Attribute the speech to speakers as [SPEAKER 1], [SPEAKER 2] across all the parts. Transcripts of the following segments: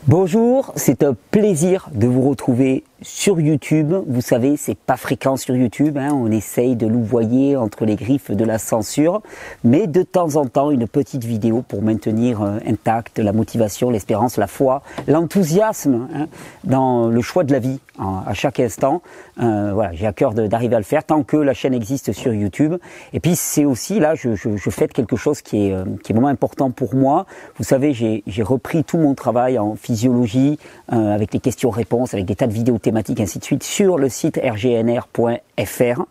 [SPEAKER 1] Bonjour, c'est un plaisir de vous retrouver sur YouTube. Vous savez, c'est pas fréquent sur YouTube, on essaye de louvoyer entre les griffes de la censure, mais de temps en temps, une petite vidéo pour maintenir intacte la motivation, l'espérance, la foi, l'enthousiasme dans le choix de la vie à chaque instant. Voilà, j'ai à cœur d'arriver à le faire tant que la chaîne existe sur YouTube. Et puis c'est aussi, là, je fête quelque chose qui est vraiment important pour moi. Vous savez, j'ai repris tout mon travail en physiologie, avec les questions-réponses, avec des tas de vidéos thématiques, ainsi de suite, sur le site rgnr.fr,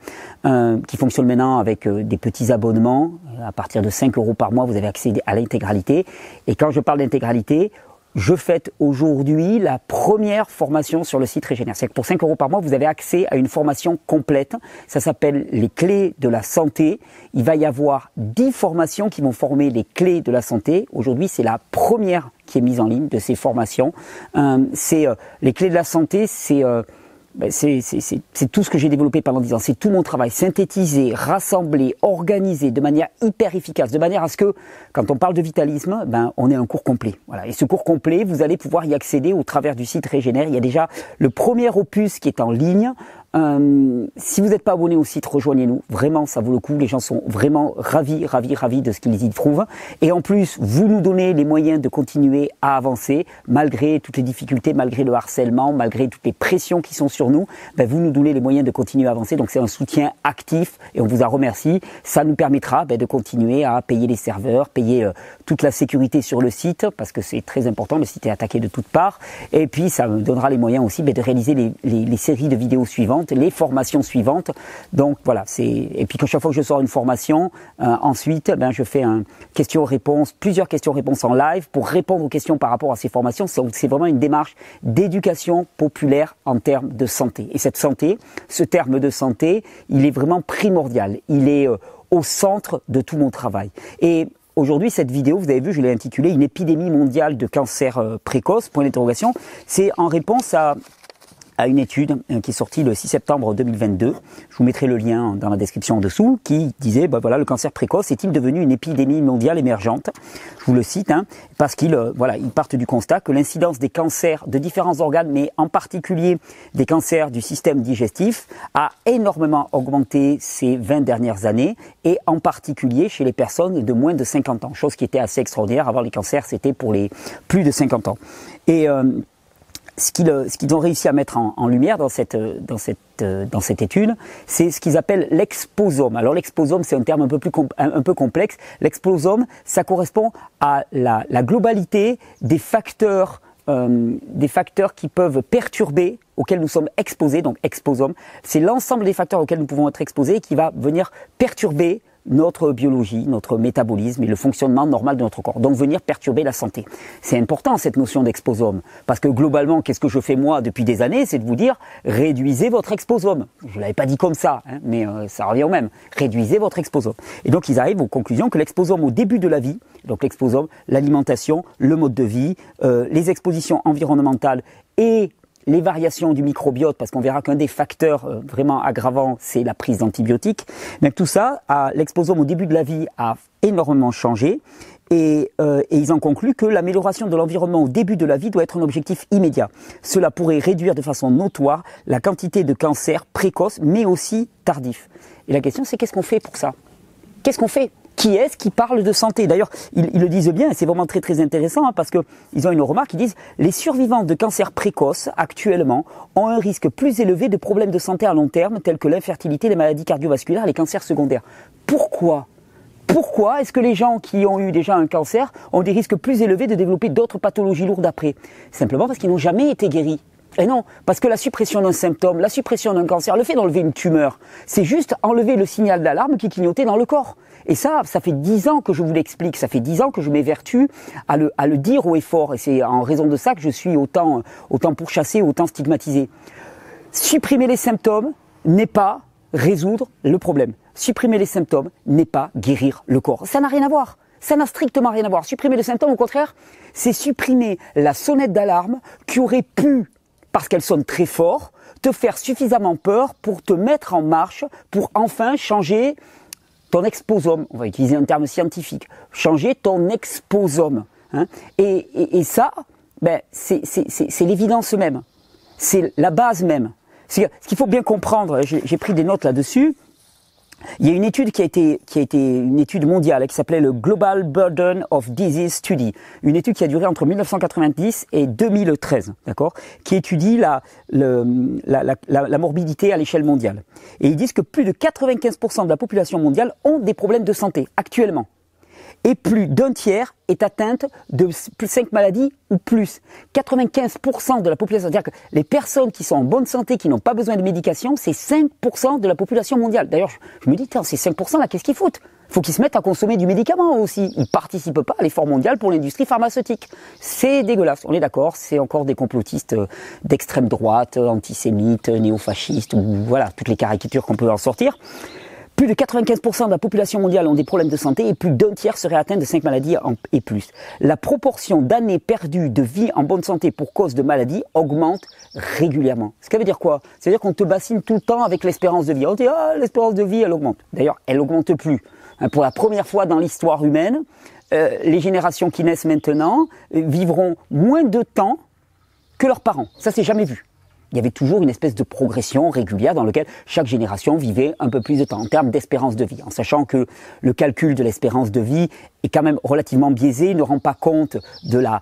[SPEAKER 1] qui fonctionne maintenant avec des petits abonnements. À partir de 5 € par mois, vous avez accès à l'intégralité. Et quand je parle d'intégralité, je fête aujourd'hui la première formation sur le site Régénère. C'est que pour 5 € par mois, vous avez accès à une formation complète. Ça s'appelle les clés de la santé. Il va y avoir 10 formations qui vont former les clés de la santé. Aujourd'hui, c'est la première qui est mise en ligne de ces formations. Les clés de la santé, c'est tout ce que j'ai développé pendant 10 ans. C'est tout mon travail, synthétisé, rassemblé, organisé de manière hyper efficace, de manière à ce que, quand on parle de vitalisme, on ait un cours complet. Voilà. Et ce cours complet, vous allez pouvoir y accéder au travers du site Régénère. Il y a déjà le premier opus qui est en ligne. Si vous n'êtes pas abonné au site, rejoignez-nous. Vraiment, ça vaut le coup. Les gens sont vraiment ravis de ce qu'ils y trouvent. Et en plus, vous nous donnez les moyens de continuer à avancer, malgré toutes les difficultés, malgré le harcèlement, malgré toutes les pressions qui sont sur nous. Vous nous donnez les moyens de continuer à avancer. Donc c'est un soutien actif et on vous en remercie. Ça nous permettra de continuer à payer les serveurs, payer toute la sécurité sur le site, parce que c'est très important. Le site est attaqué de toutes parts. Et puis ça me donnera les moyens aussi de réaliser les séries de vidéos suivantes, les formations suivantes. Donc voilà, et puis chaque fois que je sors une formation, ensuite je fais plusieurs questions-réponses en live pour répondre aux questions par rapport à ces formations. C'est vraiment une démarche d'éducation populaire en termes de santé. Et cette santé, ce terme de santé, il est vraiment primordial. Il est au centre de tout mon travail. Et aujourd'hui, cette vidéo, vous avez vu, je l'ai intitulée « Une épidémie mondiale de cancer précoce ». C'est en réponse à une étude qui est sortie le 6 septembre 2022. Je vous mettrai le lien dans la description en dessous, qui disait, voilà, le cancer précoce est-il devenu une épidémie mondiale émergente? Je vous le cite, parce qu'ils partent du constat que l'incidence des cancers de différents organes, mais en particulier des cancers du système digestif, a énormément augmenté ces 20 dernières années, et en particulier chez les personnes de moins de 50 ans. Chose qui était assez extraordinaire. Avant, les cancers, c'était pour les plus de 50 ans. Et ce qu'ils ont réussi à mettre en lumière dans cette étude, c'est ce qu'ils appellent l'exposome. Alors l'exposome, c'est un terme un peu complexe. L'exposome, ça correspond à la globalité des facteurs qui peuvent perturber, auxquels nous sommes exposés. Donc exposome, c'est l'ensemble des facteurs auxquels nous pouvons être exposés qui va venir perturber notre biologie, notre métabolisme et le fonctionnement normal de notre corps. Donc venir perturber la santé. C'est important cette notion d'exposome, parce que globalement, qu'est-ce que je fais moi depuis des années? C'est de vous dire, réduisez votre exposome. Je ne l'avais pas dit comme ça, mais ça revient au même. Réduisez votre exposome. Et donc ils arrivent aux conclusions que l'exposome au début de la vie, donc l'exposome, l'alimentation, le mode de vie, les expositions environnementales et les variations du microbiote, parce qu'on verra qu'un des facteurs vraiment aggravants, c'est la prise d'antibiotiques. Mais tout ça, l'exposome au début de la vie a énormément changé. Et ils en concluent que l'amélioration de l'environnement au début de la vie doit être un objectif immédiat. Cela pourrait réduire de façon notoire la quantité de cancers précoces, mais aussi tardifs. Et la question, c'est qu'est-ce qu'on fait pour ça? Qu'est-ce qu'on fait? Qui est-ce qui parle de santé? D'ailleurs, ils le disent bien, et c'est vraiment très très intéressant, parce qu'ils ont une remarque, ils disent « Les survivants de cancers précoces, actuellement, ont un risque plus élevé de problèmes de santé à long terme, tels que l'infertilité, les maladies cardiovasculaires et les cancers secondaires. » Pourquoi? Pourquoi est-ce que les gens qui ont eu déjà un cancer ont des risques plus élevés de développer d'autres pathologies lourdes après? Simplement parce qu'ils n'ont jamais été guéris. Et non, parce que la suppression d'un symptôme, la suppression d'un cancer, le fait d'enlever une tumeur, c'est juste enlever le signal d'alarme qui clignotait dans le corps. Et ça fait 10 ans que je vous l'explique, ça fait 10 ans que je m'évertue à le dire haut et fort. Et c'est en raison de ça que je suis autant pourchassé, autant stigmatisé. Supprimer les symptômes n'est pas résoudre le problème. Supprimer les symptômes n'est pas guérir le corps. Ça n'a rien à voir. Ça n'a strictement rien à voir. Supprimer les symptômes, au contraire, c'est supprimer la sonnette d'alarme qui aurait pu, parce qu'elle sonne très fort, te faire suffisamment peur pour te mettre en marche, pour enfin changer ton exposome. On va utiliser un terme scientifique. Changer ton exposome. Et ça, ben, c'est l'évidence même. C'est la base même. Ce qu'il faut bien comprendre, j'ai pris des notes là-dessus. Il y a une étude qui a été une étude mondiale qui s'appelait le Global Burden of Disease Study, une étude qui a duré entre 1990 et 2013, d'accord, qui étudie la morbidité à l'échelle mondiale. Et ils disent que plus de 95% de la population mondiale ont des problèmes de santé actuellement. Et plus d'un tiers est atteinte de 5 maladies ou plus. 95% de la population, c'est-à-dire que les personnes qui sont en bonne santé, qui n'ont pas besoin de médication, c'est 5% de la population mondiale. D'ailleurs, je me dis, ces 5% là, qu'est-ce qu'ils foutent? Il faut qu'ils se mettent à consommer du médicament aussi. Ils ne participent pas à l'effort mondial pour l'industrie pharmaceutique. C'est dégueulasse, on est d'accord, c'est encore des complotistes d'extrême droite, antisémites, néofascistes, ou voilà, toutes les caricatures qu'on peut en sortir. Plus de 95% de la population mondiale ont des problèmes de santé et plus d'un tiers seraient atteints de 5 maladies et plus. La proportion d'années perdues de vie en bonne santé pour cause de maladies augmente régulièrement. Ce qui veut dire quoi? C'est-à-dire qu'on te bassine tout le temps avec l'espérance de vie. On dit, l'espérance de vie, elle augmente. D'ailleurs, elle augmente plus. Pour la première fois dans l'histoire humaine, les générations qui naissent maintenant vivront moins de temps que leurs parents. Ça, c'est jamais vu. Il y avait toujours une espèce de progression régulière dans laquelle chaque génération vivait un peu plus de temps en termes d'espérance de vie, en sachant que le calcul de l'espérance de vie est quand même relativement biaisé, ne rend pas compte de la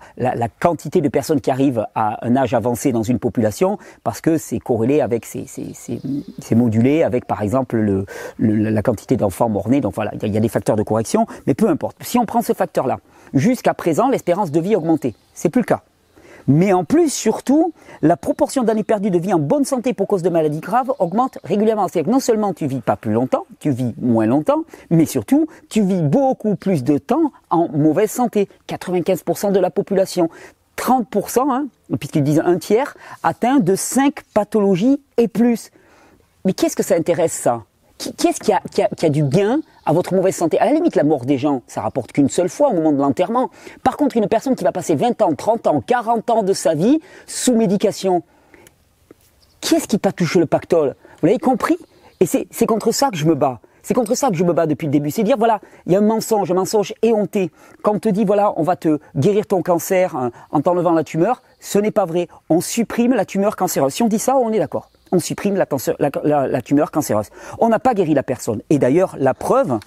[SPEAKER 1] quantité de personnes qui arrivent à un âge avancé dans une population, parce que c'est corrélé avec, c'est modulé avec par exemple la quantité d'enfants mort-nés, donc voilà, il y a des facteurs de correction, mais peu importe. Si on prend ce facteur-là, jusqu'à présent, l'espérance de vie augmentait, c'est plus le cas. Mais en plus, surtout, la proportion d'années perdues de vie en bonne santé pour cause de maladies graves augmente régulièrement. C'est-à-dire que non seulement tu vis pas plus longtemps, tu vis moins longtemps, mais surtout, tu vis beaucoup plus de temps en mauvaise santé. 95% de la population, 30%, puisqu'ils disent un tiers, atteint de 5 pathologies et plus. Mais qu'est-ce que ça intéresse ça? Qui est-ce qui a du gain à votre mauvaise santé? À la limite, la mort des gens, ça rapporte qu'une seule fois au moment de l'enterrement. Par contre, une personne qui va passer 20 ans, 30 ans, 40 ans de sa vie sous médication, qui est-ce qui va toucher le pactole? Vous l'avez compris? Et c'est contre ça que je me bats. C'est contre ça que je me bats depuis le début. C'est dire, voilà, il y a un mensonge éhonté. Quand on te dit, voilà, on va te guérir ton cancer en t'enlevant la tumeur, ce n'est pas vrai. On supprime la tumeur cancéreuse. Si on dit ça, on est d'accord. On supprime la tumeur cancéreuse. On n'a pas guéri la personne. Et d'ailleurs, la preuve,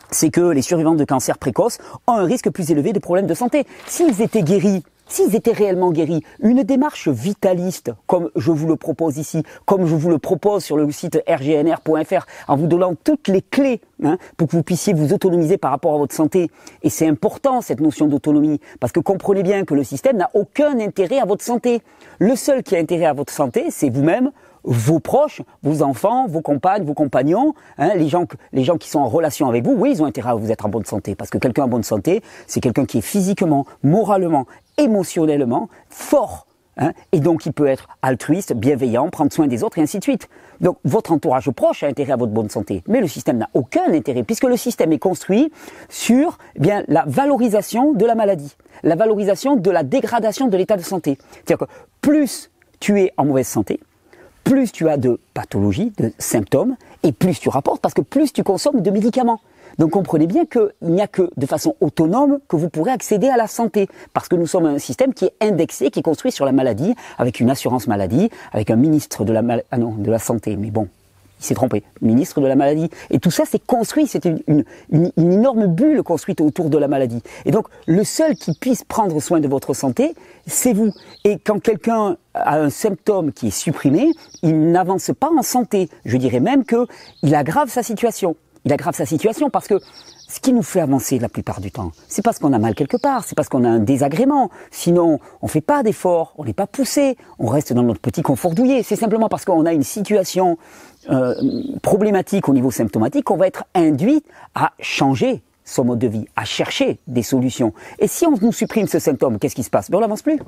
[SPEAKER 1] c'est que les survivants de cancer précoce ont un risque plus élevé de problèmes de santé. S'ils étaient guéris, s'ils étaient réellement guéris, une démarche vitaliste, comme je vous le propose ici, comme je vous le propose sur le site rgnr.fr, en vous donnant toutes les clés pour que vous puissiez vous autonomiser par rapport à votre santé. Et c'est important, cette notion d'autonomie, parce que comprenez bien que le système n'a aucun intérêt à votre santé. Le seul qui a intérêt à votre santé, c'est vous-même, vos proches, vos enfants, vos compagnes, vos compagnons, les gens qui sont en relation avec vous, oui, ils ont intérêt à vous être en bonne santé. Parce que quelqu'un en bonne santé, c'est quelqu'un qui est physiquement, moralement, émotionnellement fort. Et donc, il peut être altruiste, bienveillant, prendre soin des autres, et ainsi de suite. Donc, votre entourage proche a intérêt à votre bonne santé. Mais le système n'a aucun intérêt, puisque le système est construit sur la valorisation de la maladie, la valorisation de la dégradation de l'état de santé. C'est-à-dire que plus tu es en mauvaise santé, plus tu as de pathologies, de symptômes, et plus tu rapportes, parce que plus tu consommes de médicaments. Donc comprenez bien qu'il n'y a que de façon autonome que vous pourrez accéder à la santé. Parce que nous sommes un système qui est indexé, qui est construit sur la maladie, avec une assurance maladie, avec un ministre de la santé. Mais bon, il s'est trompé. Ministre de la maladie. Et tout ça, c'est construit, c'est une énorme bulle construite autour de la maladie. Et donc, le seul qui puisse prendre soin de votre santé, c'est vous. Et quand quelqu'un a un symptôme qui est supprimé, il n'avance pas en santé. Je dirais même qu'il aggrave sa situation. Il aggrave sa situation parce que ce qui nous fait avancer la plupart du temps, c'est parce qu'on a mal quelque part, c'est parce qu'on a un désagrément. Sinon, on ne fait pas d'efforts, on n'est pas poussé, on reste dans notre petit confort douillet. C'est simplement parce qu'on a une situation problématique au niveau symptomatique qu'on va être induit à changer son mode de vie, à chercher des solutions. Et si on nous supprime ce symptôme, qu'est-ce qui se passe? On n'avance plus.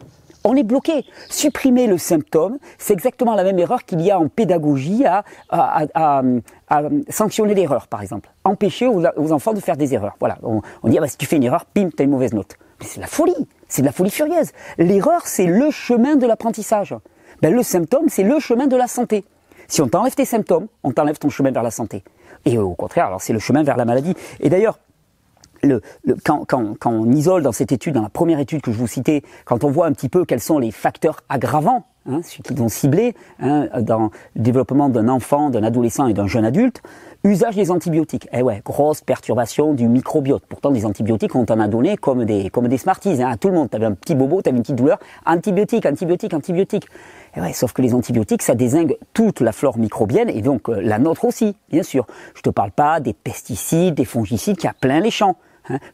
[SPEAKER 1] On est bloqué. Supprimer le symptôme, c'est exactement la même erreur qu'il y a en pédagogie à sanctionner l'erreur, par exemple. Empêcher aux enfants de faire des erreurs. Voilà. On dit, si tu fais une erreur, bim, tu as une mauvaise note. Mais c'est de la folie. C'est de la folie furieuse. L'erreur, c'est le chemin de l'apprentissage. Le symptôme, c'est le chemin de la santé. Si on t'enlève tes symptômes, on t'enlève ton chemin vers la santé. Et au contraire, alors c'est le chemin vers la maladie. Et d'ailleurs, quand on isole dans cette étude, dans la première étude que je vous citais, quand on voit un petit peu quels sont les facteurs aggravants, ceux qu'ils ont ciblés dans le développement d'un enfant, d'un adolescent et d'un jeune adulte, usage des antibiotiques. Eh ouais, grosse perturbation du microbiote. Pourtant, des antibiotiques, on t'en a donné comme des Smarties, à tout le monde. T'avais un petit bobo, t'avais une petite douleur, antibiotiques. Eh ouais, sauf que les antibiotiques, ça dézingue toute la flore microbienne et donc la nôtre aussi, bien sûr. Je te parle pas des pesticides, des fongicides qui a plein les champs,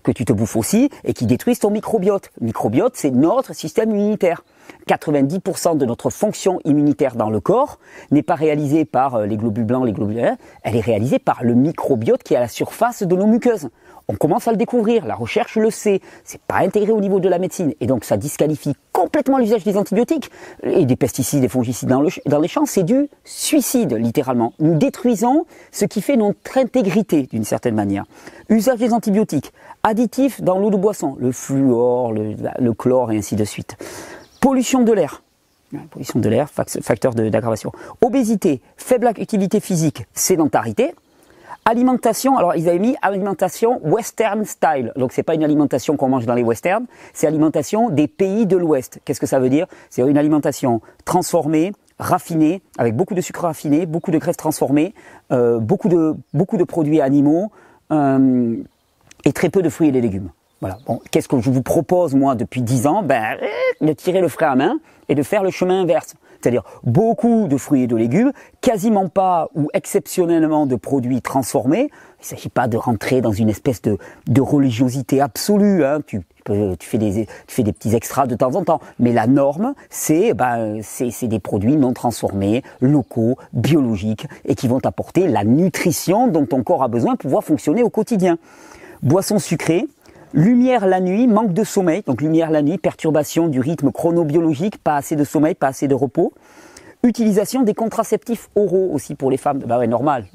[SPEAKER 1] que tu te bouffes aussi et qui détruisent ton microbiote. Le microbiote, c'est notre système immunitaire. 90% de notre fonction immunitaire dans le corps n'est pas réalisée par les globules blancs, les globules verts, elle est réalisée par le microbiote qui est à la surface de nos muqueuses. On commence à le découvrir, la recherche le sait, c'est pas intégré au niveau de la médecine et donc ça disqualifie complètement l'usage des antibiotiques et des pesticides, des fongicides dans les champs, c'est du suicide littéralement. Nous détruisons ce qui fait notre intégrité d'une certaine manière. Usage des antibiotiques, additifs dans l'eau de boisson, le fluor, le chlore et ainsi de suite. Pollution de l'air. Pollution de l'air, facteur d'aggravation. Obésité, faible activité physique, sédentarité. Alimentation, alors ils avaient mis alimentation western style. Donc c'est pas une alimentation qu'on mange dans les westerns, c'est alimentation des pays de l'Ouest. Qu'est-ce que ça veut dire? C'est une alimentation transformée, raffinée, avec beaucoup de sucre raffiné, beaucoup de graisses transformées, beaucoup de produits animaux et très peu de fruits et de légumes. Voilà. Bon, qu'est-ce que je vous propose moi depuis 10 ans? De tirer le frein à main et de faire le chemin inverse. C'est-à-dire beaucoup de fruits et de légumes, quasiment pas ou exceptionnellement de produits transformés. Il ne s'agit pas de rentrer dans une espèce de religiosité absolue. Tu fais des petits extras de temps en temps. Mais la norme, c'est des produits non transformés, locaux, biologiques et qui vont apporter la nutrition dont ton corps a besoin pour pouvoir fonctionner au quotidien. Boissons sucrées. Lumière la nuit, manque de sommeil, donc lumière la nuit, perturbation du rythme chronobiologique, pas assez de sommeil, pas assez de repos. Utilisation des contraceptifs oraux aussi pour les femmes. Bah ouais, normal.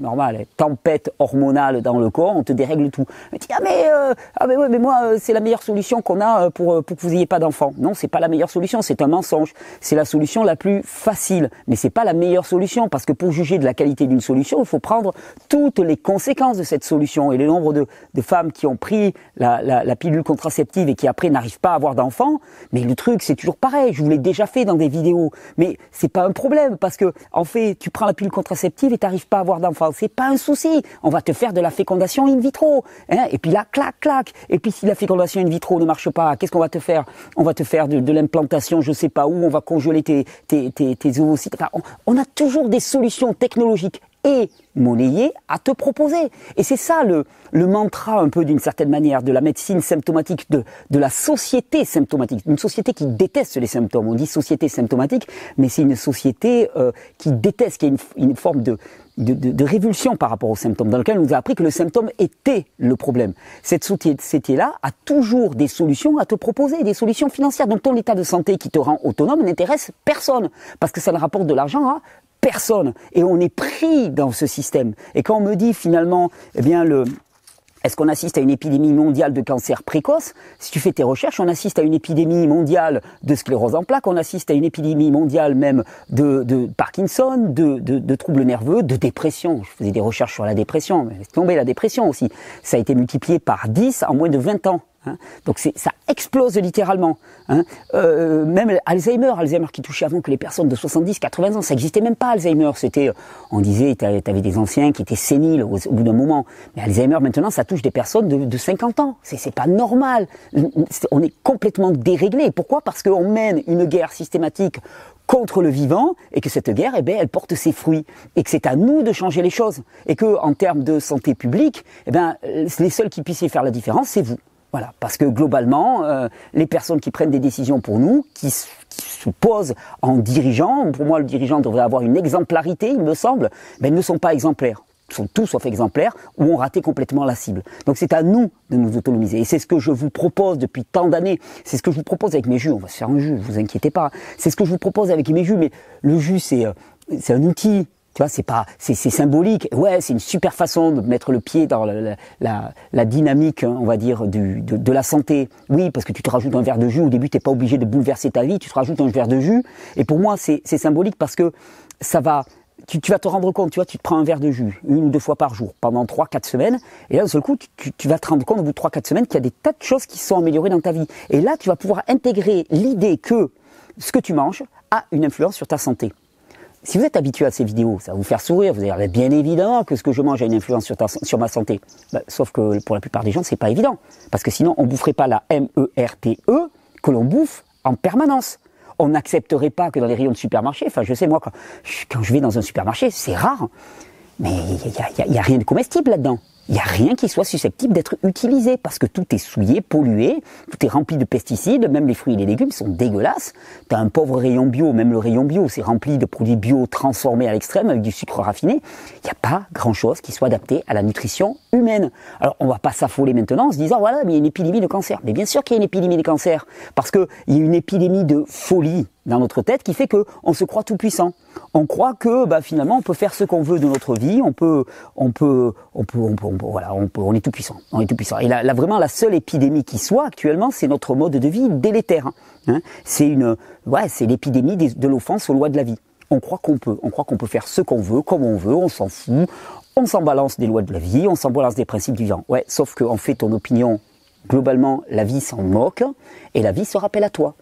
[SPEAKER 1] Tempête hormonale dans le corps, on te dérègle tout. Mais tu dis, mais moi, c'est la meilleure solution qu'on a pour que vous ayez pas d'enfants. Non, c'est pas la meilleure solution, c'est un mensonge. C'est la solution la plus facile, mais c'est pas la meilleure solution parce que pour juger de la qualité d'une solution, il faut prendre toutes les conséquences de cette solution. Et le nombre de femmes qui ont pris la pilule contraceptive et qui après n'arrivent pas à avoir d'enfants, mais le truc, c'est toujours pareil. Je vous l'ai déjà fait dans des vidéos, mais c'est pas un problème. Parce que, en fait, tu prends la pilule contraceptive et tu n'arrives pas à avoir d'enfant. C'est pas un souci. On va te faire de la fécondation in vitro. Et puis là, clac. Et puis si la fécondation in vitro ne marche pas, qu'est-ce qu'on va te faire? On va te faire de l'implantation, je sais pas où. On va congeler tes ovocytes. Enfin, on a toujours des solutions technologiques et monnayées à te proposer. Et c'est ça le mantra un peu d'une certaine manière de la médecine symptomatique, de la société symptomatique. Une société qui déteste les symptômes. On dit société symptomatique, mais c'est une société qui déteste, qui a une forme de révulsion par rapport aux symptômes, dans lequel on nous a appris que le symptôme était le problème. Cette société-là a toujours des solutions à te proposer, des solutions financières. Donc ton état de santé qui te rend autonome n'intéresse personne, parce que ça ne rapporte de l'argent à personne. Et on est pris dans ce système. Et quand on me dit finalement, est-ce qu'on assiste à une épidémie mondiale de cancer précoce? Si tu fais tes recherches, on assiste à une épidémie mondiale de sclérose en plaques, on assiste à une épidémie mondiale même de Parkinson, de troubles nerveux, de dépression. Je faisais des recherches sur la dépression, mais laisse tomber la dépression aussi. Ça a été multiplié par 10 en moins de 20 ans. Donc ça explose littéralement. Même Alzheimer qui touchait avant que les personnes de 70, 80 ans, ça n'existait même pas Alzheimer. On disait, t'avais des anciens qui étaient séniles au bout d'un moment. Mais Alzheimer maintenant, ça touche des personnes de 50 ans. C'est pas normal. On est complètement déréglé. Pourquoi? Parce qu'on mène une guerre systématique contre le vivant et que cette guerre, elle porte ses fruits et que c'est à nous de changer les choses et que en termes de santé publique, les seuls qui puissent y faire la différence, c'est vous. Voilà, parce que globalement, les personnes qui prennent des décisions pour nous, qui se posent en dirigeant, pour moi le dirigeant devrait avoir une exemplarité, il me semble, mais ils ne sont pas exemplaires. Ils sont tous sauf exemplaires ou ont raté complètement la cible. Donc c'est à nous de nous autonomiser. Et c'est ce que je vous propose depuis tant d'années. C'est ce que je vous propose avec mes jus. On va se faire un jus, ne vous inquiétez pas. C'est ce que je vous propose avec mes jus. Mais le jus, c'est un outil. Tu vois, c'est symbolique. Ouais, c'est une super façon de mettre le pied dans la dynamique, on va dire, de la santé. Oui, parce que tu te rajoutes un verre de jus. Au début, t'es pas obligé de bouleverser ta vie. Tu te rajoutes un verre de jus. Et pour moi, c'est symbolique parce que ça va tu vas te rendre compte, tu vois, tu te prends un verre de jus 1 ou 2 fois par jour pendant 3-4 semaines, et là d'un seul coup, tu vas te rendre compte au bout de 3-4 semaines qu'il y a des tas de choses qui se sont améliorées dans ta vie. Et là, tu vas pouvoir intégrer l'idée que ce que tu manges a une influence sur ta santé. Si vous êtes habitué à ces vidéos, ça va vous faire sourire, vous allez dire bien évidemment que ce que je mange a une influence sur ma santé. Sauf que pour la plupart des gens, c'est pas évident. Parce que sinon, on boufferait pas la MERTE que l'on bouffe en permanence. On n'accepterait pas que dans les rayons de supermarché, enfin je sais moi, quand je vais dans un supermarché, c'est rare, mais il y a rien de comestible là-dedans. Il n'y a rien qui soit susceptible d'être utilisé parce que tout est souillé, pollué, tout est rempli de pesticides, même les fruits et les légumes sont dégueulasses. Tu as un pauvre rayon bio, même le rayon bio, c'est rempli de produits bio transformés à l'extrême avec du sucre raffiné. Il n'y a pas grand-chose qui soit adapté à la nutrition humaine. Alors on ne va pas s'affoler maintenant en se disant voilà, mais il y a une épidémie de cancer. Mais bien sûr qu'il y a une épidémie de cancer parce qu'il y a une épidémie de folie dans notre tête qui fait que on se croit tout puissant. On croit que finalement on peut faire ce qu'on veut de notre vie, on est tout puissant, on est tout puissant. Et là vraiment la seule épidémie qui soit actuellement, c'est notre mode de vie délétère. Hein. C'est l'épidémie de l'offense aux lois de la vie. On croit qu'on peut faire ce qu'on veut, comme on veut, on s'en fout, on s'en balance des lois de la vie, on s'en balance des principes du vivant. Ouais, sauf qu'en fait ton opinion, globalement, la vie s'en moque et la vie se rappelle à toi.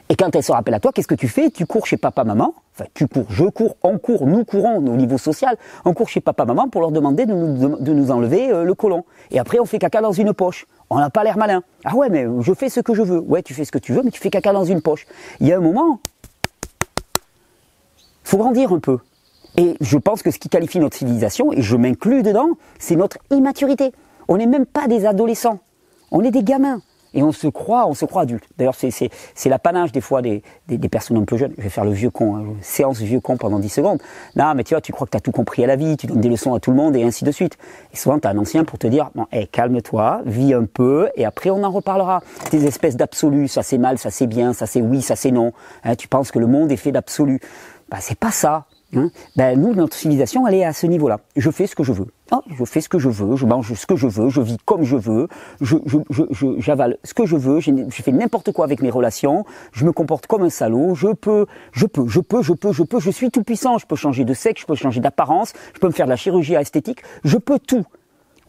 [SPEAKER 1] Et quand elle se rappelle à toi, qu'est-ce que tu fais? Tu cours chez papa, maman, enfin tu cours, je cours, on court, nous courons au niveau social, on court chez papa, maman pour leur demander de nous enlever le côlon. Et après on fait caca dans une poche. On n'a pas l'air malin. Ah ouais, mais je fais ce que je veux. Ouais, tu fais ce que tu veux, mais tu fais caca dans une poche. Il y a un moment, il faut grandir un peu. Et je pense que ce qui qualifie notre civilisation, et je m'inclus dedans, c'est notre immaturité. On n'est même pas des adolescents, on est des gamins. Et on se croit adulte. D'ailleurs, c'est l'apanage des fois des personnes un peu jeunes. Je vais faire le vieux con, hein, séance vieux con pendant 10 secondes. Non, mais tu vois, tu crois que tu as tout compris à la vie, tu donnes des leçons à tout le monde et ainsi de suite. Et souvent, tu as un ancien pour te dire, bon, calme-toi, vis un peu et après on en reparlera. Des espèces d'absolus, ça c'est mal, ça c'est bien, ça c'est oui, ça c'est non. Hein, tu penses que le monde est fait d'absolus. C'est pas ça. Hein. Nous, notre civilisation, elle est à ce niveau-là. Je fais ce que je veux. Je fais ce que je veux, je mange ce que je veux, je vis comme je veux, j'avale ce que je veux, je fais n'importe quoi avec mes relations, je me comporte comme un salaud, je suis tout puissant, je peux changer de sexe, je peux changer d'apparence, je peux me faire de la chirurgie esthétique, je peux tout.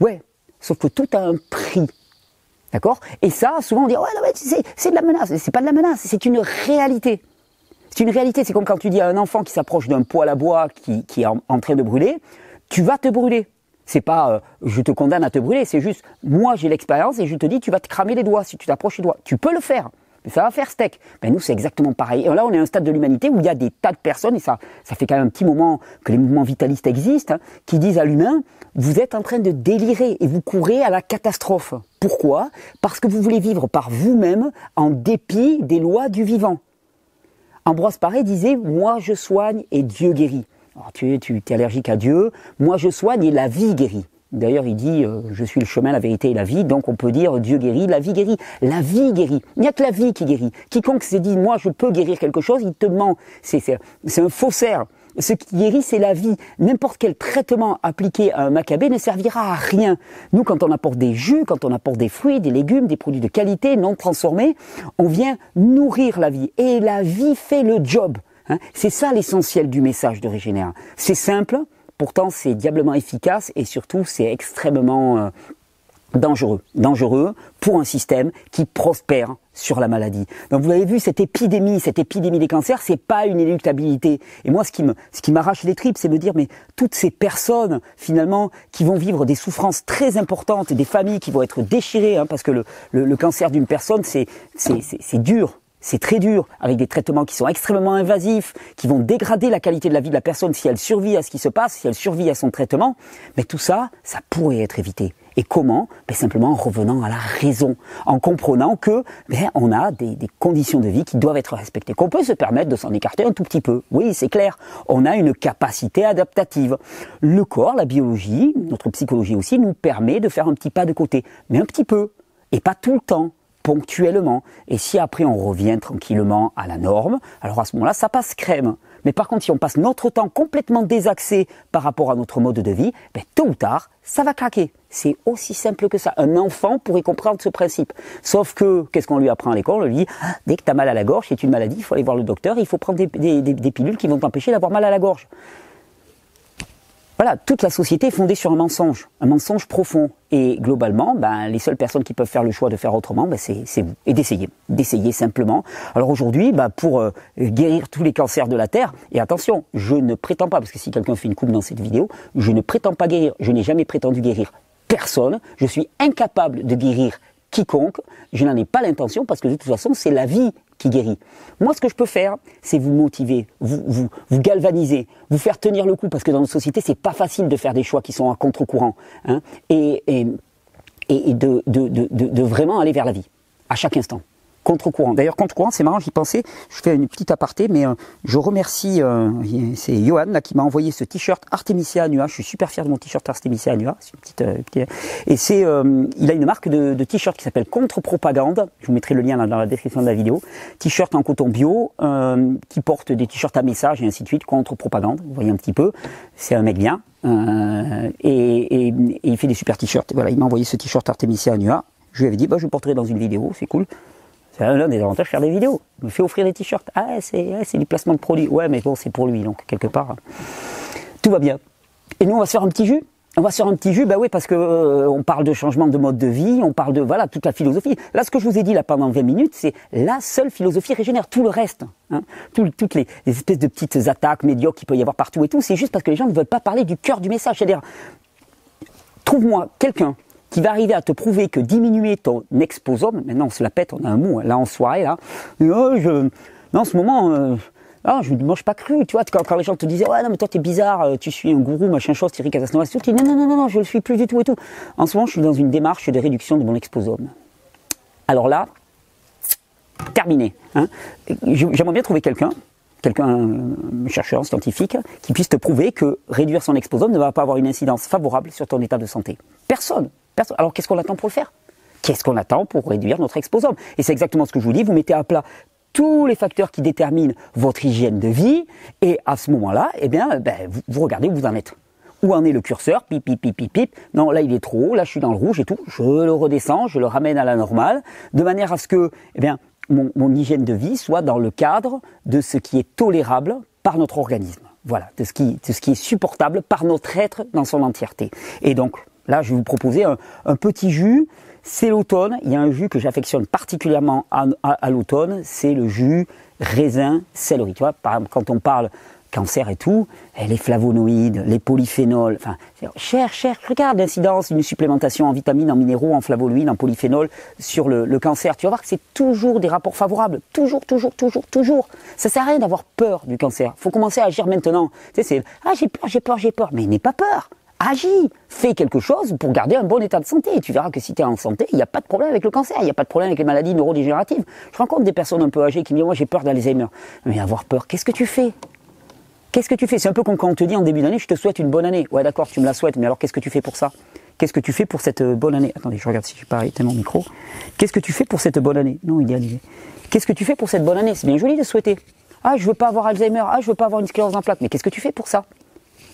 [SPEAKER 1] Ouais, sauf que tout a un prix. D'accord? Et ça, souvent on dit, ouais, non, mais c'est de la menace. C'est pas de la menace, c'est une réalité. C'est une réalité, c'est comme quand tu dis à un enfant qui s'approche d'un poêle à bois qui est en train de brûler, tu vas te brûler. C'est pas je te condamne à te brûler, c'est juste moi j'ai l'expérience et je te dis tu vas te cramer les doigts si tu t'approches les doigts. Tu peux le faire, mais ça va faire steak. Nous c'est exactement pareil. Et là on est à un stade de l'humanité où il y a des tas de personnes, et ça fait quand même un petit moment que les mouvements vitalistes existent, qui disent à l'humain, vous êtes en train de délirer et vous courez à la catastrophe. Pourquoi? Parce que vous voulez vivre par vous-même en dépit des lois du vivant. Ambroise Paré disait, moi je soigne et Dieu guérit. Alors, tu es allergique à Dieu, moi je soigne et la vie guérit. D'ailleurs, il dit, je suis le chemin, la vérité et la vie, donc on peut dire Dieu guérit, la vie guérit. La vie guérit. Il n'y a que la vie qui guérit. Quiconque s'est dit, moi je peux guérir quelque chose, il te ment. C'est un faussaire. Ce qui guérit, c'est la vie. N'importe quel traitement appliqué à un macabé ne servira à rien. Nous, quand on apporte des jus, quand on apporte des fruits, des légumes, des produits de qualité non transformés, on vient nourrir la vie. Et la vie fait le job. Hein, c'est ça l'essentiel du message de Régénère. C'est simple, pourtant c'est diablement efficace et surtout c'est extrêmement dangereux. Dangereux pour un système qui prospère sur la maladie. Donc vous l'avez vu, cette épidémie des cancers, c'est pas une inéluctabilité. Et moi, ce qui m'arrache les tripes, c'est de me dire, mais toutes ces personnes, finalement, qui vont vivre des souffrances très importantes, des familles qui vont être déchirées, hein, parce que le cancer d'une personne, c'est dur. C'est très dur, avec des traitements qui sont extrêmement invasifs, qui vont dégrader la qualité de la vie de la personne si elle survit à ce qui se passe, si elle survit à son traitement. Mais tout ça, ça pourrait être évité. Et comment? Simplement en revenant à la raison, en comprenant que on a des conditions de vie qui doivent être respectées, qu'on peut se permettre de s'en écarter un tout petit peu. Oui, c'est clair, on a une capacité adaptative. Le corps, la biologie, notre psychologie aussi, nous permet de faire un petit pas de côté, mais un petit peu, et pas tout le temps. Ponctuellement, et si après on revient tranquillement à la norme, alors à ce moment-là, ça passe crème. Mais par contre, si on passe notre temps complètement désaxé par rapport à notre mode de vie, tôt ou tard, ça va craquer. C'est aussi simple que ça. Un enfant pourrait comprendre ce principe. Sauf que, qu'est-ce qu'on lui apprend à l'école? On lui dit, dès que tu as mal à la gorge, c'est une maladie, il faut aller voir le docteur, il faut prendre des pilules qui vont t'empêcher d'avoir mal à la gorge. Voilà, toute la société est fondée sur un mensonge profond. Et globalement, ben, les seules personnes qui peuvent faire le choix de faire autrement, ben, c'est vous. Et d'essayer simplement. Alors aujourd'hui, ben, pour guérir tous les cancers de la Terre, et attention, je ne prétends pas, parce que si quelqu'un fait une coupe dans cette vidéo, je ne prétends pas guérir, je n'ai jamais prétendu guérir personne, je suis incapable de guérir quiconque, je n'en ai pas l'intention, parce que de toute façon, c'est la vie qui guérit. Moi, ce que je peux faire, c'est vous motiver, vous galvaniser, vous faire tenir le coup, parce que dans notre société, c'est pas facile de faire des choix qui sont à contre-courant, hein, et de vraiment aller vers la vie, à chaque instant. Contre-courant. D'ailleurs, contre-courant, c'est marrant, j'y pensais, je fais une petite aparté, mais je remercie, c'est Johan là, qui m'a envoyé ce t-shirt Artemisia Annua. Je suis super fier de mon t-shirt Artemisia Annua. C'est une petite, et c'est, il a une marque de t-shirt qui s'appelle Contre-Propagande. Je vous mettrai le lien là, dans la description de la vidéo. T-shirt en coton bio, qui porte des t-shirts à message et ainsi de suite. Contre-Propagande, vous voyez un petit peu. C'est un mec bien. Et il fait des super t-shirts. Voilà, il m'a envoyé ce t-shirt Artemisia Annua. Je lui avais dit, bah, je le porterai dans une vidéo, c'est cool. C'est l'un des avantages de faire des vidéos. Il me fait offrir des t-shirts. Ah, c'est du placement de produits. Ouais, mais bon, c'est pour lui, donc quelque part, tout va bien. Et nous, on va se faire un petit jus. On va se faire un petit jus, bah oui, parce que on parle de changement de mode de vie, on parle de, voilà, toute la philosophie. Là, ce que je vous ai dit là pendant 20 minutes, c'est la seule philosophie régénère. Tout le reste, hein, toutes les espèces de petites attaques médiocres qu'il peut y avoir partout et tout, c'est juste parce que les gens ne veulent pas parler du cœur du message. C'est-à-dire, trouve-moi quelqu'un qui va arriver à te prouver que diminuer ton exposome, maintenant on se la pète, on a un mot, là en soirée, là, là en ce moment, je ne mange pas cru, tu vois, quand les gens te disaient, ouais non mais toi t'es bizarre, tu suis un gourou, machin chose, Thierry Casanova, tu dis non, je le suis plus du tout et tout. En ce moment je suis dans une démarche de réduction de mon exposome. Alors là, terminé. Hein. J'aimerais bien trouver quelqu'un, chercheur, scientifique, qui puisse te prouver que réduire son exposome ne va pas avoir une incidence favorable sur ton état de santé. Personne. Alors qu'est-ce qu'on attend pour le faire? Qu'est-ce qu'on attend pour réduire notre exposome? Et c'est exactement ce que je vous dis, vous mettez à plat tous les facteurs qui déterminent votre hygiène de vie, et à ce moment-là, eh bien, vous regardez où vous en êtes. Où en est le curseur? Pip, pip, pip, pip, pip. Non, là il est trop haut, là je suis dans le rouge et tout. Je le redescends, je le ramène à la normale, de manière à ce que, eh bien, mon hygiène de vie soit dans le cadre de ce qui est tolérable par notre organisme. Voilà, de ce qui est supportable par notre être dans son entièreté. Et donc, là, je vais vous proposer un petit jus. C'est l'automne. Il y a un jus que j'affectionne particulièrement à l'automne. C'est le jus raisin céleri. Tu vois, par exemple, quand on parle cancer et tout, les flavonoïdes, les polyphénols, enfin, cherche, regarde l'incidence d'une supplémentation en vitamines, en minéraux, en flavonoïdes, en polyphénols sur le cancer. Tu vas voir que c'est toujours des rapports favorables. Toujours. Ça sert à rien d'avoir peur du cancer. Faut commencer à agir maintenant. Tu sais, j'ai peur. Mais n'aie pas peur. Agis, fais quelque chose pour garder un bon état de santé. Et tu verras que si tu es en santé, il n'y a pas de problème avec le cancer, il n'y a pas de problème avec les maladies neurodégénératives. Je rencontre des personnes un peu âgées qui me disent « moi j'ai peur d'Alzheimer ». Mais avoir peur, qu'est-ce que tu fais? C'est un peu comme quand on te dit en début d'année « je te souhaite une bonne année ». Ouais d'accord, tu me la souhaites, mais alors qu'est-ce que tu fais pour ça? Qu'est-ce que tu fais pour cette bonne année? Attendez, je regarde si je peux arrêter mon micro. Qu'est-ce que tu fais pour cette bonne année? Non, il est annulé. Qu'est-ce que tu fais pour cette bonne année? C'est bien joli de souhaiter. Ah, je veux pas avoir Alzheimer, ah, je veux pas avoir une sclérose en plaques. Mais qu'est-ce que tu fais pour ça?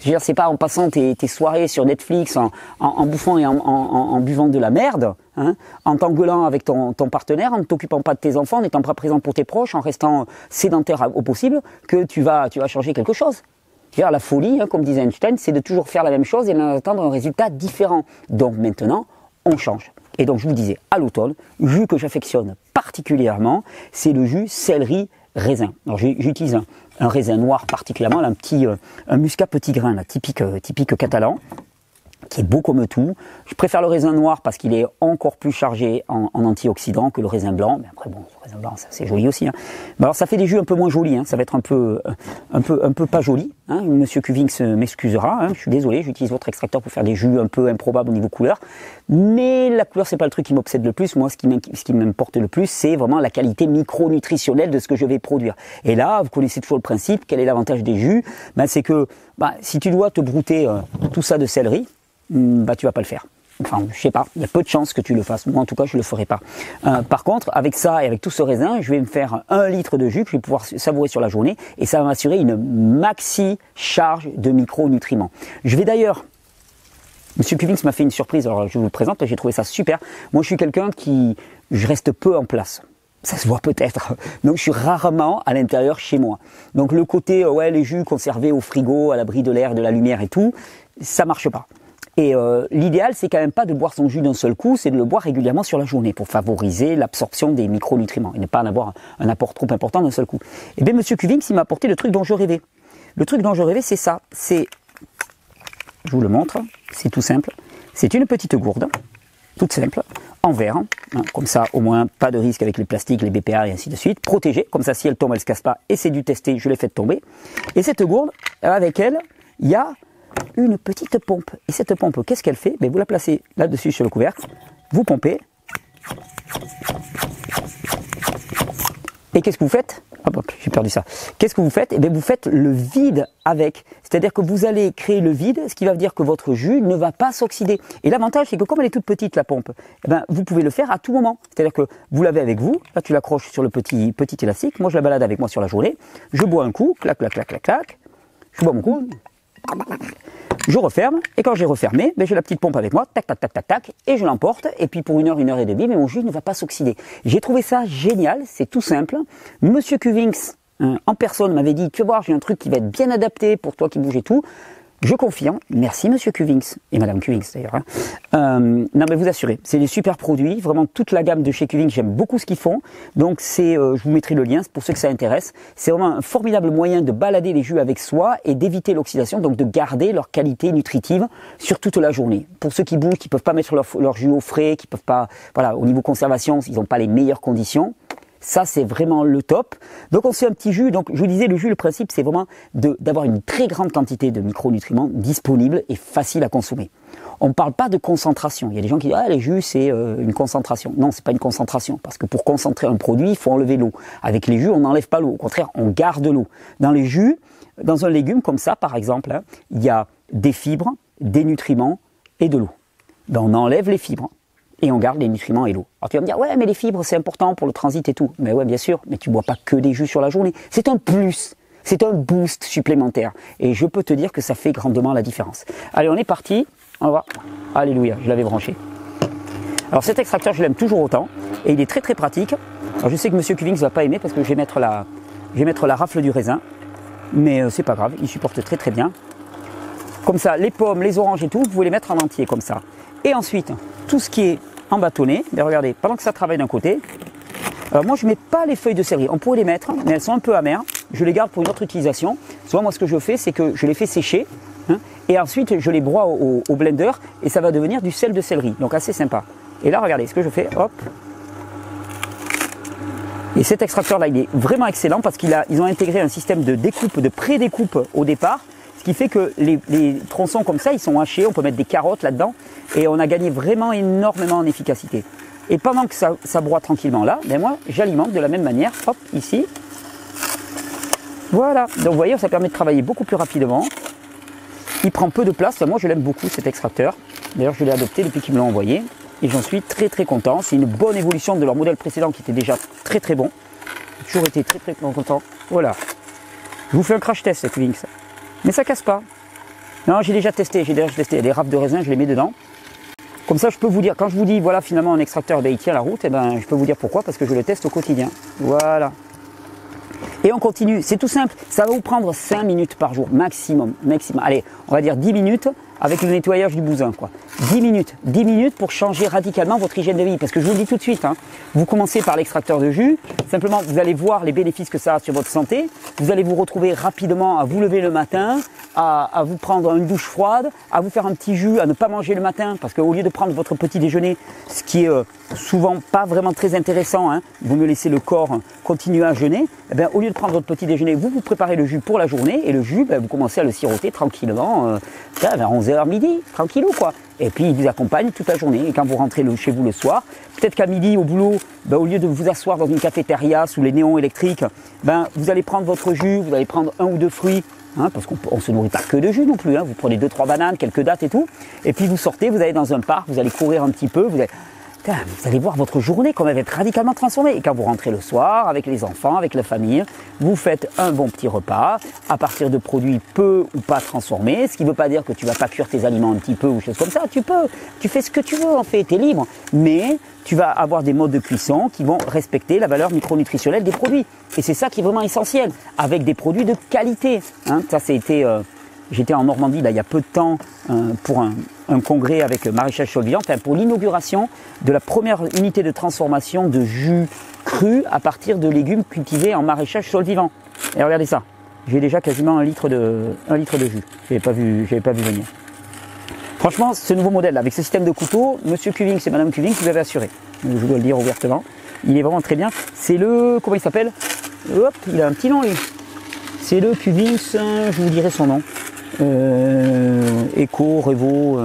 [SPEAKER 1] Je veux dire, c'est pas en passant tes soirées sur Netflix, en bouffant et en buvant de la merde, hein, en t'engueulant avec ton partenaire, en ne t'occupant pas de tes enfants, en n'étant pas présent pour tes proches, en restant sédentaire au possible, que tu vas changer quelque chose. Je veux dire, la folie, hein, comme disait Einstein, c'est de toujours faire la même chose et d'attendre un résultat différent. Donc maintenant, on change. Et donc je vous disais, à l'automne, jus que j'affectionne particulièrement, c'est le jus céleri raisin. Alors j'utilise un raisin noir particulièrement, là, un muscat petit grain, là, typique catalan, qui est beau comme tout. Je préfère le raisin noir parce qu'il est encore plus chargé en antioxydants que le raisin blanc. Mais après bon, le raisin blanc, c'est joli aussi. Hein. Mais alors ça fait des jus un peu moins jolis. Hein. Ça va être un peu pas joli. Hein. Monsieur Cuvings m'excusera. Hein. Je suis désolé, j'utilise votre extracteur pour faire des jus un peu improbables au niveau couleur. Mais la couleur, c'est pas le truc qui m'obsède le plus. Moi, ce qui m'importe le plus, c'est vraiment la qualité micronutritionnelle de ce que je vais produire. Et là, vous connaissez toujours le principe. Quel est l'avantage des jus? C'est que si tu dois te brouter tout ça de céleri, tu vas pas le faire. Enfin, je sais pas, il y a peu de chances que tu le fasses. Moi, en tout cas, je le ferai pas. Par contre, avec ça et avec tout ce raisin, je vais me faire 1 litre de jus que je vais pouvoir savourer sur la journée et ça va m'assurer une maxi charge de micronutriments. Je vais d'ailleurs, Monsieur Cuvings m'a fait une surprise, alors je vous le présente, j'ai trouvé ça super. Moi, je suis quelqu'un je reste peu en place. Ça se voit peut-être. Donc je suis rarement à l'intérieur chez moi. Donc le côté, ouais, les jus conservés au frigo, à l'abri de l'air, de la lumière et tout, ça marche pas. Et l'idéal, c'est quand même pas de boire son jus d'un seul coup, c'est de le boire régulièrement sur la journée pour favoriser l'absorption des micronutriments et ne pas en avoir un apport trop important d'un seul coup. Et bien, Monsieur Cuvings, il m'a apporté le truc dont je rêvais. Le truc dont je rêvais, c'est ça. C'est, je vous le montre, c'est tout simple. C'est une petite gourde, toute simple, en verre, hein, comme ça, au moins, pas de risque avec les plastiques, les BPA et ainsi de suite. Protégée, comme ça, si elle tombe, elle se casse pas. Et c'est du testé, je l'ai fait tomber. Et cette gourde, avec elle, il y a une petite pompe. Et cette pompe, qu'est-ce qu'elle fait? Vous la placez là-dessus sur le couvercle, vous pompez. Et qu'est-ce que vous faites? Hop, hop, j'ai perdu ça. Qu'est-ce que vous faites? Vous faites le vide avec. C'est-à-dire que vous allez créer le vide, ce qui va dire que votre jus ne va pas s'oxyder. Et l'avantage, c'est que comme elle est toute petite, la pompe, vous pouvez le faire à tout moment. C'est-à-dire que vous l'avez avec vous, là tu l'accroches sur le petit élastique, moi je la balade avec moi sur la journée, je bois un coup, clac, clac, clac, clac, clac, je bois mon coup, je referme, et quand j'ai refermé, j'ai la petite pompe avec moi, tac, tac, tac, tac, tac, et je l'emporte, et puis pour une heure et demie, mais mon jus ne va pas s'oxyder. J'ai trouvé ça génial, c'est tout simple. Monsieur Cuvings, en personne, m'avait dit, tu vas voir, j'ai un truc qui va être bien adapté pour toi qui bouge et tout. Je confirme, merci Monsieur Cuvings, et Madame Cuvings d'ailleurs. Non mais vous assurez, c'est des super produits, vraiment toute la gamme de chez Cuvings, j'aime beaucoup ce qu'ils font. Donc c'est, je vous mettrai le lien pour ceux que ça intéresse. C'est vraiment un formidable moyen de balader les jus avec soi et d'éviter l'oxydation, donc de garder leur qualité nutritive sur toute la journée. Pour ceux qui bougent, qui peuvent pas mettre leur jus au frais, qui peuvent pas, voilà, au niveau conservation, ils n'ont pas les meilleures conditions. Ça, c'est vraiment le top. Donc, on se fait un petit jus. Donc, je vous disais, le jus, le principe, c'est vraiment d'avoir une très grande quantité de micronutriments disponibles et faciles à consommer. On ne parle pas de concentration. Il y a des gens qui disent, ah, les jus, c'est une concentration. Non, c'est pas une concentration. Parce que pour concentrer un produit, il faut enlever l'eau. Avec les jus, on n'enlève pas l'eau. Au contraire, on garde l'eau. Dans les jus, dans un légume comme ça, par exemple, hein, il y a des fibres, des nutriments et de l'eau. On enlève les fibres. Et on garde les nutriments et l'eau. Alors tu vas me dire, ouais, mais les fibres, c'est important pour le transit et tout. Mais ouais, bien sûr, mais tu bois pas que des jus sur la journée. C'est un plus, c'est un boost supplémentaire. Et je peux te dire que ça fait grandement la différence. Allez, on est parti. On va voir. Alléluia, je l'avais branché. Alors cet extracteur, je l'aime toujours autant. Et il est très très pratique. Alors je sais que Monsieur Cuvings ne va pas aimer parce que je vais mettre la rafle du raisin. Mais c'est pas grave, il supporte très très bien. Comme ça, les pommes, les oranges et tout, vous pouvez les mettre en entier comme ça. Et ensuite, tout ce qui est en bâtonnet, mais regardez, pendant que ça travaille d'un côté, alors moi je mets pas les feuilles de céleri, on pourrait les mettre, mais elles sont un peu amères, je les garde pour une autre utilisation. Souvent moi ce que je fais, c'est que je les fais sécher, hein, et ensuite je les broie au blender, et ça va devenir du sel de céleri, donc assez sympa. Et là regardez, ce que je fais, hop, et cet extracteur là il est vraiment excellent parce ils ont intégré un système de découpe, de pré-découpe au départ, ce qui fait que les tronçons comme ça, ils sont hachés, on peut mettre des carottes là-dedans, et on a gagné vraiment énormément en efficacité. Et pendant que ça broie tranquillement là, moi, j'alimente de la même manière, hop, ici. Voilà, donc vous voyez, ça permet de travailler beaucoup plus rapidement. Il prend peu de place, moi je l'aime beaucoup cet extracteur. D'ailleurs, je l'ai adopté depuis qu'ils me l'ont envoyé, et j'en suis très très content. C'est une bonne évolution de leur modèle précédent qui était déjà très très bon. J'ai toujours été très très content. Voilà. Je vous fais un crash test, cette Cuvings. Mais ça casse pas. Non, j'ai déjà testé. Les rafles de raisin, je les mets dedans. Comme ça, je peux vous dire, quand je vous dis, voilà, finalement, un extracteur, il tient la route, je peux vous dire pourquoi, parce que je le teste au quotidien. Voilà. Et on continue. C'est tout simple. Ça va vous prendre 5 minutes par jour, maximum. Allez, on va dire 10 minutes avec le nettoyage du bousin, quoi. 10 minutes. 10 minutes pour changer radicalement votre hygiène de vie. Parce que je vous le dis tout de suite, hein, vous commencez par l'extracteur de jus. Simplement, vous allez voir les bénéfices que ça a sur votre santé. Vous allez vous retrouver rapidement à vous lever le matin, à vous prendre une douche froide, à vous faire un petit jus, à ne pas manger le matin. Parce qu'au lieu de prendre votre petit déjeuner, ce qui est souvent pas vraiment très intéressant, hein, vous me laissez le corps continuer à jeûner, au lieu de prendre votre petit déjeuner, vous préparez le jus pour la journée. Et le jus, vous commencez à le siroter tranquillement, vers 11h midi, tranquillou quoi. Et puis il vous accompagne toute la journée. Et quand vous rentrez chez vous le soir, peut-être qu'à midi au boulot, au lieu de vous asseoir dans une cafétéria sous les néons électriques, vous allez prendre votre jus, vous allez prendre 1 ou 2 fruits, hein, parce qu'on ne se nourrit pas que de jus non plus, hein. Vous prenez 2-3 bananes, quelques dattes et tout, et puis vous sortez, vous allez dans un parc, vous allez courir un petit peu, vous allez voir votre journée comme elle va être radicalement transformée. Et quand vous rentrez le soir, avec les enfants, avec la famille, vous faites un bon petit repas à partir de produits peu ou pas transformés. Ce qui ne veut pas dire que tu ne vas pas cuire tes aliments un petit peu ou choses comme ça. Tu peux, tu fais ce que tu veux en fait, tu es libre. Mais tu vas avoir des modes de cuisson qui vont respecter la valeur micronutritionnelle des produits. Et c'est ça qui est vraiment essentiel, avec des produits de qualité. Ça, c'était... J'étais en Normandie là, il y a peu de temps pour un congrès avec Maraîchage sur le Vivant, pour l'inauguration de la première unité de transformation de jus cru à partir de légumes cultivés en maraîchage sur le vivant. Et regardez ça, j'ai déjà quasiment un litre de jus. Je n'avais pas vu venir. Franchement, ce nouveau modèle avec ce système de couteau, Monsieur Cuving et Madame Cuving, vous l'avez assuré. Je dois le dire ouvertement. Il est vraiment très bien. C'est le, comment il s'appelle? Hop, il a un petit nom lui. C'est le Cuving, je vous dirai son nom. Eco, Revo,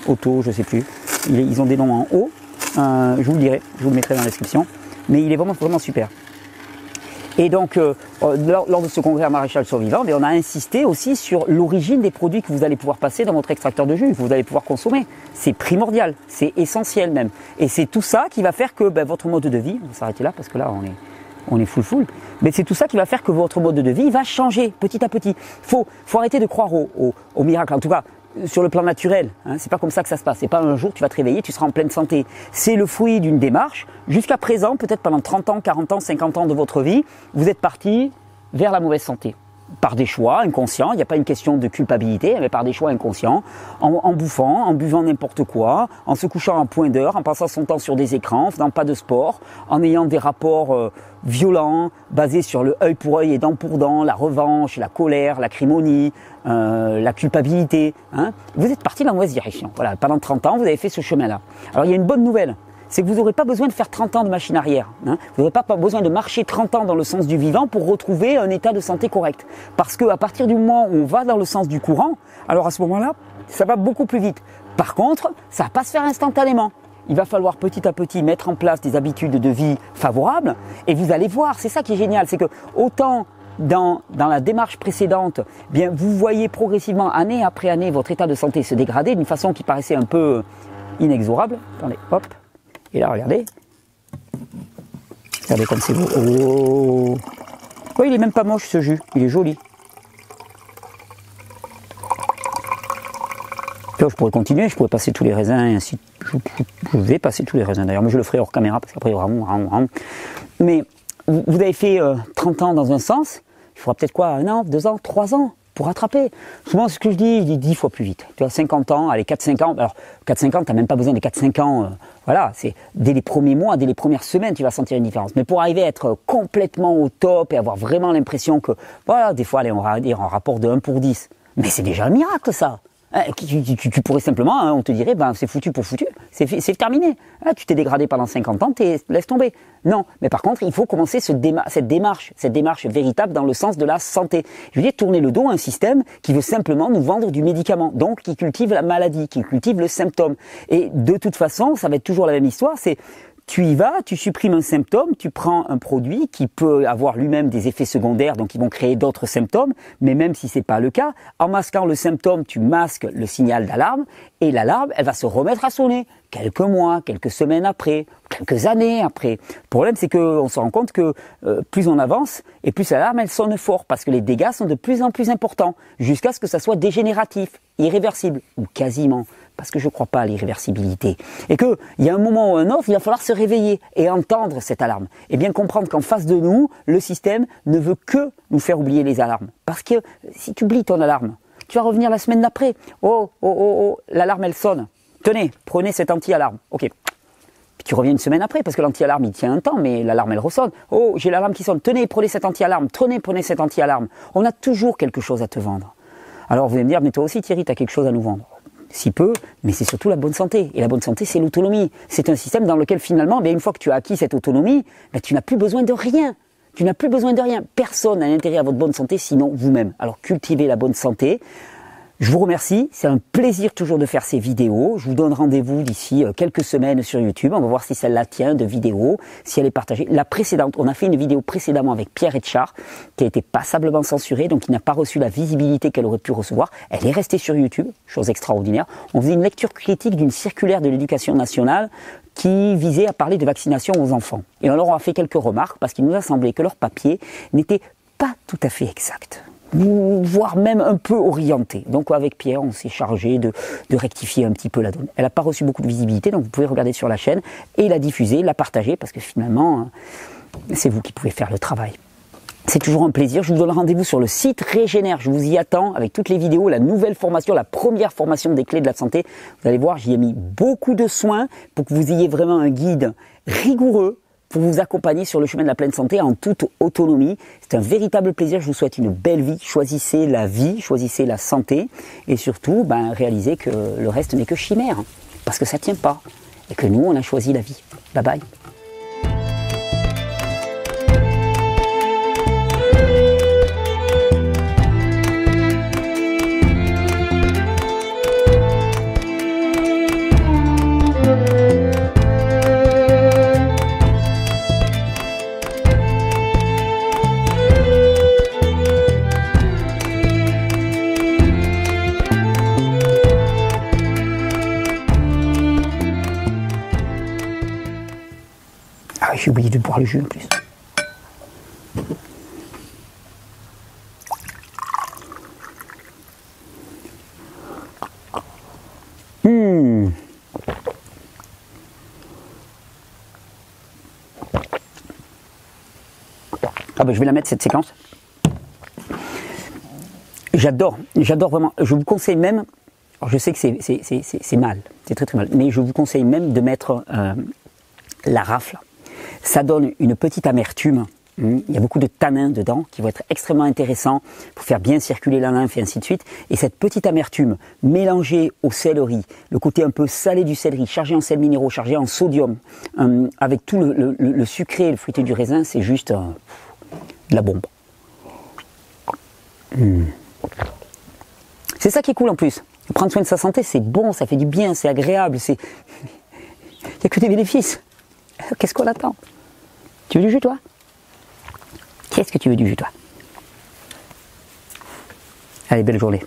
[SPEAKER 1] Auto, je sais plus. Ils ont des noms en haut. Je vous le dirai, je vous le mettrai dans la description. Mais il est vraiment, vraiment super. Et donc, lors de ce congrès à Maraîchage sur Vivant, on a insisté aussi sur l'origine des produits que vous allez pouvoir passer dans votre extracteur de jus, que vous allez pouvoir consommer. C'est primordial, c'est essentiel même. Et c'est tout ça qui va faire que votre mode de vie, on va s'arrêter là parce que là on est full. Mais c'est tout ça qui va faire que votre mode de vie va changer petit à petit. Faut arrêter de croire au miracle. En tout cas, sur le plan naturel, c'est pas comme ça que ça se passe. C'est pas un jour tu vas te réveiller, tu seras en pleine santé. C'est le fruit d'une démarche. Jusqu'à présent, peut-être pendant 30 ans, 40 ans, 50 ans de votre vie, vous êtes parti vers la mauvaise santé. Par des choix inconscients, il n'y a pas une question de culpabilité, mais par des choix inconscients, en bouffant, en buvant n'importe quoi, en se couchant à point d'heure, en passant son temps sur des écrans, en faisant pas de sport, en ayant des rapports violents, basés sur le œil pour œil et dent pour dent, la revanche, la colère, l'acrimonie, la culpabilité. Vous êtes parti dans la mauvaise direction. Voilà, pendant 30 ans, vous avez fait ce chemin-là. Alors il y a une bonne nouvelle. C'est que vous n'aurez pas besoin de faire 30 ans de machine arrière. Vous n'aurez pas besoin de marcher 30 ans dans le sens du vivant pour retrouver un état de santé correct. Parce qu'à partir du moment où on va dans le sens du courant, alors à ce moment-là, ça va beaucoup plus vite. Par contre, ça ne va pas se faire instantanément. Il va falloir petit à petit mettre en place des habitudes de vie favorables et vous allez voir, c'est ça qui est génial, c'est que autant dans la démarche précédente, bien vous voyez progressivement année après année votre état de santé se dégrader d'une façon qui paraissait un peu inexorable. Attendez, hop. Et là, regardez. Regardez comme c'est beau. Oh. Oh, il est même pas moche ce jus. Il est joli. Là, je pourrais continuer. Je pourrais passer tous les raisins et ainsi. Je vais passer tous les raisins d'ailleurs. Mais je le ferai hors caméra parce qu'après, vraiment. Mais vous avez fait 30 ans dans un sens. Il faudra peut-être quoi? 1 an, 2 ans, 3 ans pour rattraper. Souvent, ce que je dis 10 fois plus vite. Tu as 50 ans, allez, 4-5 ans. Alors, 4-5 ans, tu n'as même pas besoin des 4-5 ans. Voilà, c'est dès les premiers mois, dès les premières semaines, tu vas sentir une différence. Mais pour arriver à être complètement au top et avoir vraiment l'impression que, voilà, des fois, allez, on va dire en rapport de 1 pour 10. Mais c'est déjà un miracle, ça. Tu pourrais simplement, on te dirait, c'est foutu pour foutu, c'est terminé. Tu t'es dégradé pendant 50 ans, laisse tomber. Non, mais par contre, il faut commencer cette démarche véritable dans le sens de la santé. Je veux dire, tourner le dos à un système qui veut simplement nous vendre du médicament, donc qui cultive la maladie, qui cultive le symptôme. Et de toute façon, ça va être toujours la même histoire, c'est tu y vas, tu supprimes un symptôme, tu prends un produit qui peut avoir lui-même des effets secondaires, donc qui vont créer d'autres symptômes, mais même si c'est pas le cas, en masquant le symptôme, tu masques le signal d'alarme, et l'alarme, elle va se remettre à sonner quelques mois, quelques semaines après, quelques années après. Le problème, c'est qu'on se rend compte que plus on avance, et plus l'alarme, elle sonne fort, parce que les dégâts sont de plus en plus importants, jusqu'à ce que ça soit dégénératif, irréversible, ou quasiment. Parce que je ne crois pas à l'irréversibilité. Et qu'il y a un moment ou un autre, il va falloir se réveiller et entendre cette alarme. Et bien comprendre qu'en face de nous, le système ne veut que nous faire oublier les alarmes. Parce que si tu oublies ton alarme, tu vas revenir la semaine d'après. Oh, l'alarme elle sonne. Tenez, prenez cette anti-alarme. Ok. Puis tu reviens une semaine après parce que l'anti-alarme il tient un temps, mais l'alarme elle ressonne. Oh, j'ai l'alarme qui sonne. Tenez, prenez cette anti-alarme. Prenez cette anti-alarme. On a toujours quelque chose à te vendre. Alors vous allez me dire, mais toi aussi Thierry, tu as quelque chose à nous vendre. Si peu, mais c'est surtout la bonne santé. Et la bonne santé, c'est l'autonomie. C'est un système dans lequel finalement, une fois que tu as acquis cette autonomie, tu n'as plus besoin de rien. Tu n'as plus besoin de rien. Personne n'a intérêt à votre bonne santé, sinon vous-même. Alors cultivez la bonne santé. Je vous remercie, c'est un plaisir toujours de faire ces vidéos. Je vous donne rendez-vous d'ici quelques semaines sur YouTube. On va voir si celle-là tient de vidéo, si elle est partagée. La précédente, on a fait une vidéo précédemment avec Pierre Etchard, qui a été passablement censurée, donc qui n'a pas reçu la visibilité qu'elle aurait pu recevoir. Elle est restée sur YouTube, chose extraordinaire. On faisait une lecture critique d'une circulaire de l'éducation nationale qui visait à parler de vaccination aux enfants. Et on leur a fait quelques remarques parce qu'il nous a semblé que leur papier n'était pas tout à fait exact, voire même un peu orienté. Donc avec Pierre, on s'est chargé de rectifier un petit peu la donne. Elle n'a pas reçu beaucoup de visibilité, donc vous pouvez regarder sur la chaîne et la diffuser, la partager, parce que finalement, c'est vous qui pouvez faire le travail. C'est toujours un plaisir. Je vous donne rendez-vous sur le site Régénère. Je vous y attends avec toutes les vidéos, la nouvelle formation, la première formation des clés de la santé. Vous allez voir, j'y ai mis beaucoup de soins pour que vous ayez vraiment un guide rigoureux pour vous accompagner sur le chemin de la pleine santé en toute autonomie. C'est un véritable plaisir. Je vous souhaite une belle vie. Choisissez la vie, choisissez la santé et surtout, réalisez que le reste n'est que chimère parce que ça ne tient pas et que nous, on a choisi la vie. Bye bye. Ah, j'ai oublié de boire le jus en plus. Ah ben je vais la mettre cette séquence. J'adore vraiment. Je vous conseille même, alors je sais que c'est mal, c'est très très mal, mais je vous conseille même de mettre la rafle. Ça donne une petite amertume. Il y a beaucoup de tanins dedans qui vont être extrêmement intéressants pour faire bien circuler la lymphe et ainsi de suite. Et cette petite amertume mélangée au céleri, le côté un peu salé du céleri, chargé en sels minéraux, chargé en sodium, avec tout le sucré et le fruité du raisin, c'est juste de la bombe. C'est ça qui est cool en plus. Prendre soin de sa santé, c'est bon, ça fait du bien, c'est agréable, il n'y a que des bénéfices. Qu'est-ce qu'on attend? Tu veux du jus, toi? Qu'est-ce que tu veux du jus, toi? Allez, belle journée.